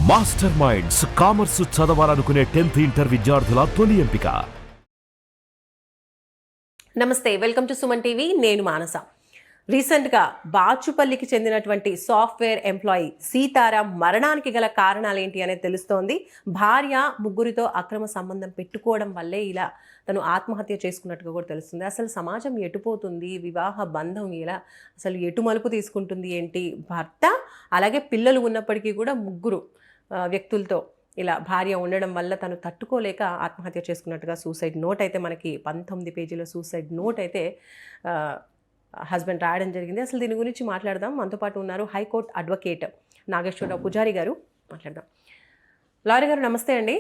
Master minds commerce చదవాలనుకునే 10th inter విద్యార్థుల తొలి ఎంపిక. నమస్తే, వెల్కమ్ టు సుమన్ టీవీ. నేను మానస. రీసెంట్గా బాచుపల్లికి చెందినటువంటి సాఫ్ట్వేర్ ఎంప్లాయీ సీతారాం మరణానికి గల కారణాలు ఏంటి అనేది తెలుస్తోంది. భార్య ముగ్గురితో అక్రమ సంబంధం పెట్టుకోవడం వల్లే ఇలా తను ఆత్మహత్య చేసుకున్నట్టుగా కూడా తెలుస్తుంది. అసలు సమాజం ఎటుపోతుంది, వివాహ బంధం ఇలా అసలు ఎటు మలుపు తీసుకుంటుంది ఏంటి, భర్త అలాగే పిల్లలు ఉన్నప్పటికీ కూడా ముగ్గురు వ్యక్తులతో ఇలా భార్య ఉండడం వల్ల తను తట్టుకోలేక ఆత్మహత్య చేసుకున్నట్టుగా సూసైడ్ నోట్ అయితే మనకి 19 పేజీల సూసైడ్ నోట్ అయితే హస్బెండ్ రాయడం జరిగింది. అసలు దీని గురించి మాట్లాడదాం. మనతో పాటు ఉన్నారు హైకోర్టు అడ్వకేట్ నాగేశ్వరరావు పూజారి గారు. మాట్లాడదాం. లాయర్ గారు నమస్తే అండి.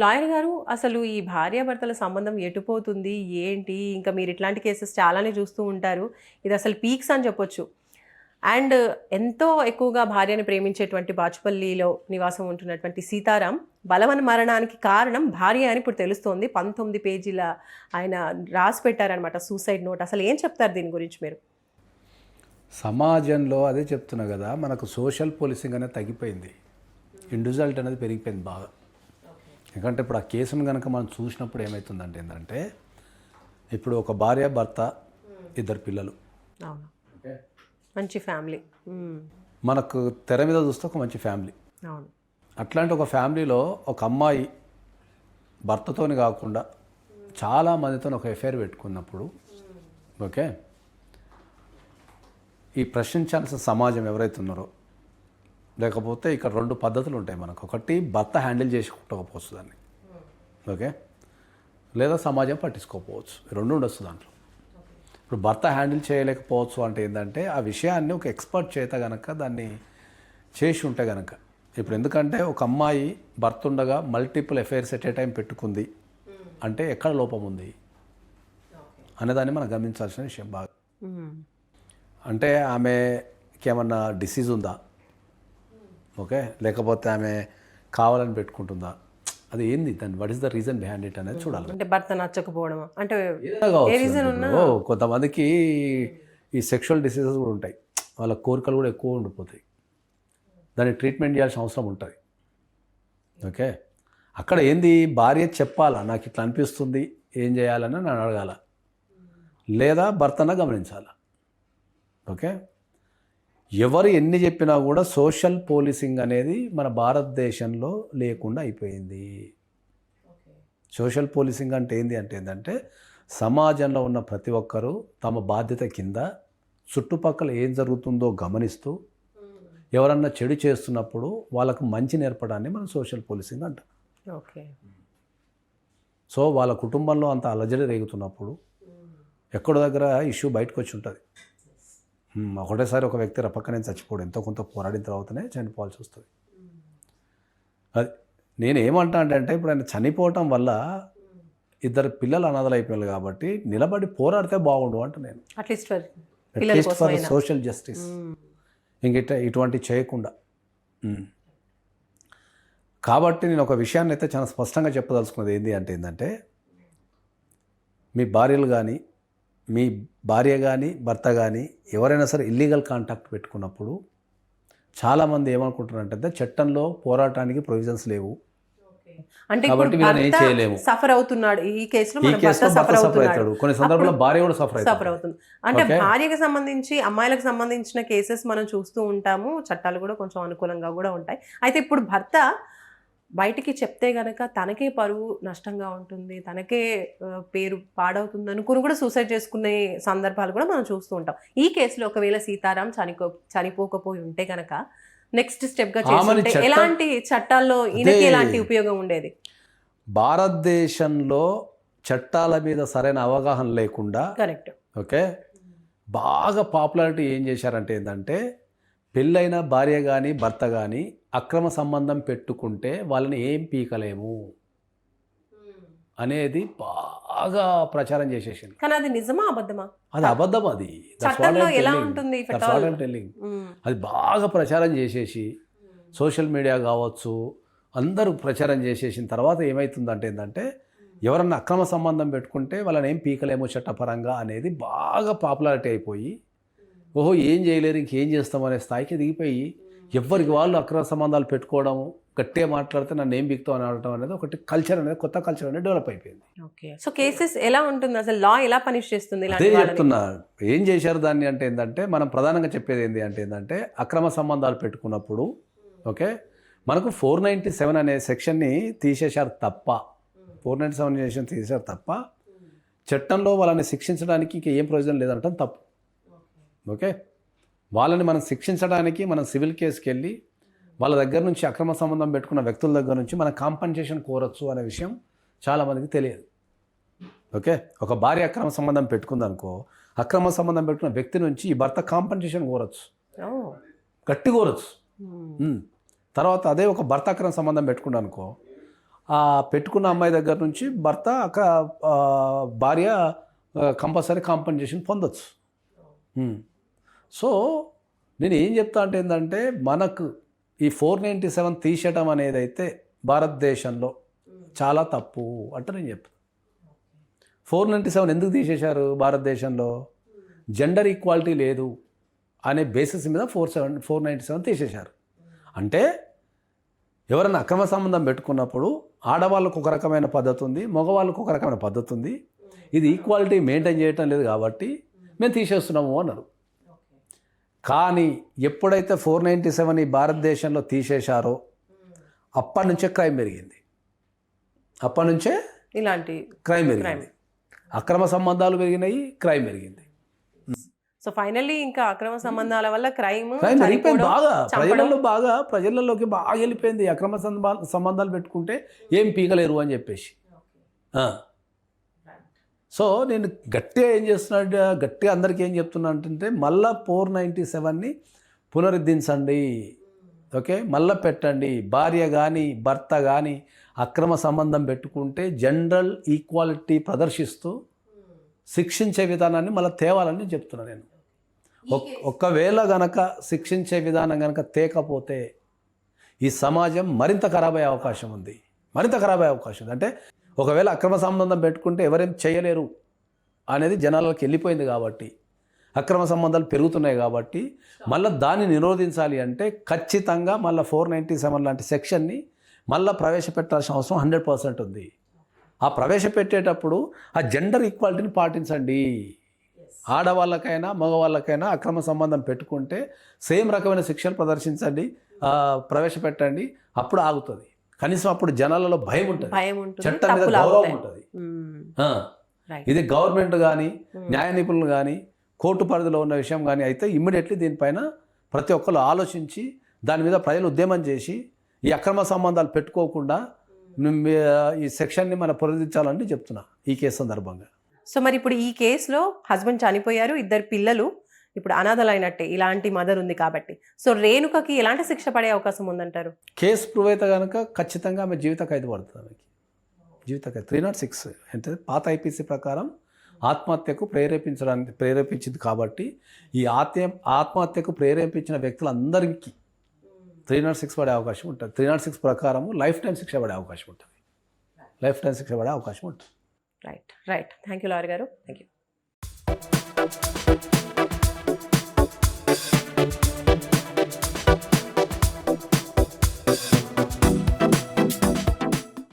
లాయర్ గారు, అసలు ఈ భార్యాభర్తల సంబంధం ఎటుపోతుంది ఏంటి? ఇంకా మీరు ఇట్లాంటి కేసెస్ చాలానే చూస్తూ ఉంటారు. ఇది అసలు పీక్స్ అని చెప్పొచ్చు. అండ్ ఎంతో ఎక్కువగా భార్యని ప్రేమించేటువంటి బాచుపల్లిలో నివాసం ఉంటున్నటువంటి సీతారాం బలవన్ మరణానికి కారణం భార్య అని ఇప్పుడు తెలుస్తోంది. 19 పేజీల ఆయన రాసి పెట్టారనమాట సూసైడ్ నోట్. అసలు ఏం చెప్తారు దీని గురించి మీరు? సమాజంలో అదే చెప్తున్నా కదా, మనకు సోషల్ పోలీసింగ్ అనేది తగ్గిపోయింది, ఇండివిజువాలిటీ అనేది పెరిగిపోయింది బాగా. ఎందుకంటే ఇప్పుడు ఆ కేసును కనుక మనం చూసినప్పుడు ఏమవుతుందంటే ఏంటంటే, ఇప్పుడు ఒక భార్య భర్త, 2 పిల్లలు, అవును, మంచి ఫ్యామిలీ, మనకు తెర మీద చూస్తే ఒక మంచి ఫ్యామిలీ. అవును. అట్లాంటి ఒక ఫ్యామిలీలో ఒక అమ్మాయి భర్తతోని కాకుండా చాలా మందితో ఒక ఎఫైర్ పెట్టుకున్నప్పుడు, ఓకే, ఈ ప్రశ్నించాల్సిన సమాజం ఎవరైతే ఉన్నారో, లేకపోతే ఇక్కడ 2 పద్ధతులు ఉంటాయి మనకు. ఒకటి, భర్త హ్యాండిల్ చేసుకోకపోవచ్చు దాన్ని, ఓకే, లేదా సమాజం పట్టించుకోకపోవచ్చు. 2 ఉండొచ్చు దాంట్లో. ఇప్పుడు భర్త హ్యాండిల్ చేయలేకపోవచ్చు అంటే ఏంటంటే, ఆ విషయాన్ని ఒక ఎక్స్పర్ట్ చేత కనుక దాన్ని చేసి ఉంటే కనుక. ఇప్పుడు ఎందుకంటే ఒక అమ్మాయి భర్త ఉండగా multiple affairs at a time పెట్టుకుంది అంటే ఎక్కడ లోపం ఉంది అనేదాన్ని మనం గమనించాల్సిన విషయం బాగా. అంటే ఆమెకి ఏమన్నా డిసీజ్ ఉందా, ఓకే, లేకపోతే ఆమె కావాలని పెట్టుకుంటుందా, అది ఏంది, దాన్ని what is the reason behind it అనేది చూడాలి. అంటే భర్త నచ్చకపోవడం అంటే కొంతమందికి ఈ సెక్షువల్ డిసీజెస్ కూడా ఉంటాయి, వాళ్ళ కోరికలు కూడా ఎక్కువ ఉండిపోతాయి, దాన్ని ట్రీట్మెంట్ చేయాల్సిన అవసరం ఉంటుంది, ఓకే. అక్కడ ఏంది, భార్య చెప్పాలా నాకు ఇట్లా అనిపిస్తుంది ఏం చేయాలని నన్ను అడగాల, లేదా భర్తన గమనించాలా, ఓకే. ఎవరు ఎన్ని చెప్పినా కూడా సోషల్ పోలీసింగ్ అనేది మన భారతదేశంలో లేకుండా అయిపోయింది. సోషల్ పోలీసింగ్ అంటే ఏంటంటే సమాజంలో ఉన్న ప్రతి ఒక్కరూ తమ బాధ్యత కింద చుట్టుపక్కల ఏం జరుగుతుందో గమనిస్తూ ఎవరన్నా చెడు చేస్తున్నప్పుడు వాళ్ళకు మంచి నేర్పడాన్ని మనం సోషల్ పోలీసింగ్ అంటాం, ఓకే. సో వాళ్ళ కుటుంబంలో అంత అలజడి రేగుతున్నప్పుడు ఎక్కడో దగ్గర ఇష్యూ బయటకు వచ్చి ఉంటుంది. ఒకటేసారి ఒక వ్యక్తి పక్కనే చచ్చిపోవడం, ఎంతో కొంత పోరాడిన తర్వాతనే చనిపోవాల్సి వస్తుంది. అది నేను ఏమంటా అంటే, ఇప్పుడు ఆయన చనిపోవటం వల్ల 2 పిల్లలు అనాథలు అయిపోయారు కాబట్టి నిలబడి పోరాడితే బాగుండు అంట నేను, అట్లీస్ట్ ఫర్ సోషల్ జస్టిస్. ఇటువంటి చేయకుండా. కాబట్టి నేను ఒక విషయాన్ని అయితే చాలా స్పష్టంగా చెప్పదలుచుకున్నది ఏంటంటే, మీ భార్యలు కానీ, మీ భార్య కానీ భర్త కానీ ఎవరైనా సరే ఇల్లీగల్ కాంటాక్ట్ పెట్టుకున్నప్పుడు చాలామంది ఏమనుకుంటున్నారంటే చట్టంలో పోరాటానికి ప్రొవిజన్స్ లేవు, అంటే కాబట్టి వీళ్ళని ఏం చేయలేము, సఫర్ అవుతున్నాడు. ఈ కేసులో సఫర్ అవుతాడు, కొన్ని సందర్భాల్లో భార్య కూడా సఫర్ అవుతుంది. అంటే భార్యకి సంబంధించి, అమ్మాయిలకు సంబంధించిన కేసెస్ మనం చూస్తూ ఉంటాము, చట్టాలు కూడా కొంచెం అనుకూలంగా కూడా ఉంటాయి. అయితే ఇప్పుడు భర్త బయటికి చెప్తే గనక తనకే పరువు నష్టంగా ఉంటుంది, తనకే పేరు పాడవుతుంది అనుకుని కూడా సూసైడ్ చేసుకునే సందర్భాలు కూడా మనం చూస్తూ ఉంటాం. ఈ కేసులో ఒకవేళ సీతారాం చనిపోకపోయి ఉంటే కనుక నెక్స్ట్ స్టెప్గా చేసుకుంటే ఎలాంటి చట్టాల్లో ఈయనకి ఎలాంటి ఉపయోగం ఉండేది? భారతదేశంలో చట్టాల మీద సరైన అవగాహన లేకుండా, కరెక్ట్, ఓకే, బాగా పాపులారిటీ ఏం చేశారంటే ఏంటంటే, పెళ్ళైన భార్య కానీ భర్త కానీ అక్రమ సంబంధం పెట్టుకుంటే వాళ్ళని ఏం పీకలేము అనేది బాగా ప్రచారం చేసేసింది. కానీ అది నిజమా అబద్ధమా? అది అబద్ధం. అది అది బాగా ప్రచారం చేసేసి సోషల్ మీడియా కావచ్చు అందరూ ప్రచారం చేసేసిన తర్వాత ఏమవుతుందంటే ఏంటంటే, ఎవరన్నా అక్రమ సంబంధం పెట్టుకుంటే వాళ్ళని ఏం పీకలేము చట్టపరంగా అనేది బాగా పాపులారిటీ అయిపోయి, ఓహో ఏం చేయలేరు ఇంకేం చేస్తామనే స్థాయికి దిగిపోయి ఎవరికి వాళ్ళు అక్రమ సంబంధాలు పెట్టుకోవడము, గట్టిగా మాట్లాడితే నన్ను ఏం బిక్తావు అని అనడం అనేది ఒకటి కల్చర్ అనేది, కొత్త కల్చర్ అనేది డెవలప్ అయిపోయింది. ఓకే. సో కేసెస్ ఎలా ఉంటుంది, అసలు లా ఎలా పనిష్ చేస్తుంది అదే ఇలాంటి వాళ్ళని? చెప్తున్నా. ఏం చేశారు దాన్ని అంటే ఏంటంటే, మనం ప్రధానంగా చెప్పేది ఏంటి అంటే ఏంటంటే, అక్రమ సంబంధాలు పెట్టుకున్నప్పుడు ఓకే మనకు 497 అనే సెక్షన్ని తీసేశారు తప్ప, 497 సెక్షన్ తీసేశారు తప్ప చట్టంలో వాళ్ళని శిక్షించడానికి ఇంక ఏం ప్రయోజనం లేదంటాం తప్పు. ఓకే, వాళ్ళని మనం శిక్షించడానికి మనం సివిల్ కేసుకి వెళ్ళి వాళ్ళ దగ్గర నుంచి అక్రమ సంబంధం పెట్టుకున్న వ్యక్తుల దగ్గర నుంచి మనం కాంపన్సేషన్ కోరచ్చు అనే విషయం చాలామందికి తెలియదు. ఓకే, ఒక భార్య అక్రమ సంబంధం పెట్టుకుందనుకో, అక్రమ సంబంధం పెట్టుకున్న వ్యక్తి నుంచి ఈ భర్త కాంపన్సేషన్ కోరచ్చు, గట్టి కోరచ్చు. తర్వాత అదే ఒక భర్త అక్రమ సంబంధం పెట్టుకున్నానుకో, ఆ పెట్టుకున్న అమ్మాయి దగ్గర నుంచి భార్య కంపల్సరీ కాంపన్సేషన్ పొందొచ్చు. సో నేను ఏం చెప్తా అంటే ఏంటంటే, మనకు ఈ 497 తీసేయటం అనేది అయితే భారతదేశంలో చాలా తప్పు అంటే నేను చెప్తాను. 497 ఎందుకు తీసేశారు భారతదేశంలో? జెండర్ ఈక్వాలిటీ లేదు అనే బేసిస్ మీద 497 తీసేశారు. అంటే ఎవరైనా అక్రమ సంబంధం పెట్టుకున్నప్పుడు ఆడవాళ్ళకు ఒక రకమైన పద్ధతి ఉంది, మగవాళ్ళకు ఒక రకమైన పద్ధతి ఉంది. ఇది ఈక్వాలిటీ మెయింటైన్ చేయటం లేదు కాబట్టి మేము తీసేస్తున్నాము అన్నారు. కానీ ఎప్పుడైతే 497 ఈ భారతదేశంలో తీసేశారో అప్పటి నుంచే క్రైమ్ పెరిగింది. అప్పటి నుంచే ఇలాంటి క్రైమ్ పెరిగింది, అక్రమ సంబంధాలు పెరిగినాయి, క్రైమ్ పెరిగింది. సో ఫైనల్లీ ఇంకా అక్రమ సంబంధాల వల్ల క్రైమ్ పెరిగిపోయింది బాగా ప్రజలలోకి బాగా వెళ్ళిపోయింది. అక్రమ సంబంధాలు పెట్టుకుంటే ఏం పీకలేరు అని చెప్పేసి. సో నేను గట్టిగా ఏం చేస్తున్నా, గట్టిగా అందరికీ ఏం చెప్తున్నా అంటే, మళ్ళా 497ని పునరుద్ధరించండి. ఓకే, మళ్ళీ పెట్టండి. భార్య కానీ భర్త కానీ అక్రమ సంబంధం పెట్టుకుంటే జనరల్ ఈక్వాలిటీ ప్రదర్శిస్తూ శిక్షించే విధానాన్ని మళ్ళీ తేవాలని చెప్తున్నా నేను. ఒక్కవేళ గనక శిక్షించే విధానం కనుక తేకపోతే ఈ సమాజం మరింత ఖరాబ్ అయ్యే అవకాశం ఉంది, అంటే ఒకవేళ అక్రమ సంబంధం పెట్టుకుంటే ఎవరేం చేయలేరు అనేది జనాలకు వెళ్ళిపోయింది కాబట్టి, అక్రమ సంబంధాలు పెరుగుతున్నాయి కాబట్టి మళ్ళీ దాన్ని నిరోధించాలి అంటే ఖచ్చితంగా మళ్ళీ 497 లాంటి సెక్షన్ని మళ్ళీ ప్రవేశపెట్టాల్సిన అవసరం 100% ఉంది. ఆ ప్రవేశపెట్టేటప్పుడు ఆ జెండర్ ఈక్వాలిటీని పాటించండి. ఆడవాళ్ళకైనా మగవాళ్ళకైనా అక్రమ సంబంధం పెట్టుకుంటే సేమ్ రకమైన శిక్షలు ప్రవేశపెట్టండి. అప్పుడు ఆగుతుంది. కనీసం అప్పుడు జనాలలో భయం ఉంటుంది, చట్టం మీద గౌరవం ఉంటుంది. ఇది గవర్నమెంట్ కానీ న్యాయ నిపుణులు కానీ కోర్టు పరిధిలో ఉన్న విషయం కానీ అయితే ఇమ్మీడియట్లీ దీనిపైన ప్రతి ఒక్కరు ఆలోచించి దాని మీద ప్రజలు ఉద్యమం చేసి ఈ అక్రమ సంబంధాలు పెట్టుకోకుండా ఈ సెక్షన్ని మనం పునరుద్ధరించాలని చెప్తున్నా ఈ కేసు సందర్భంగా. సో మరి ఇప్పుడు ఈ కేసులో హస్బెండ్ చనిపోయారు, 2 పిల్లలు ఇప్పుడు అనాథలైనట్టే, ఇలాంటి మదర్ ఉంది కాబట్టి. సో రేణుకకి ఎలాంటి శిక్ష పడే అవకాశం ఉందంటారు? కేసు ప్రూవ్ అయితే కనుక ఖచ్చితంగా ఆమె జీవిత ఖైదు పడుతుంది. ఆమెకి జీవిత ఖైదు 306 అంటే పాత ఐపీసీ ప్రకారం ఆత్మహత్యకు ప్రేరేపించింది కాబట్టి ఈ ఆత్మహత్యకు ప్రేరేపించిన వ్యక్తులందరికీ 306 పడే అవకాశం ఉంటుంది. 306 ప్రకారం లైఫ్ టైం శిక్ష పడే అవకాశం ఉంటుంది. రైట్. థ్యాంక్ యూ లాయర్ గారు. Thank you.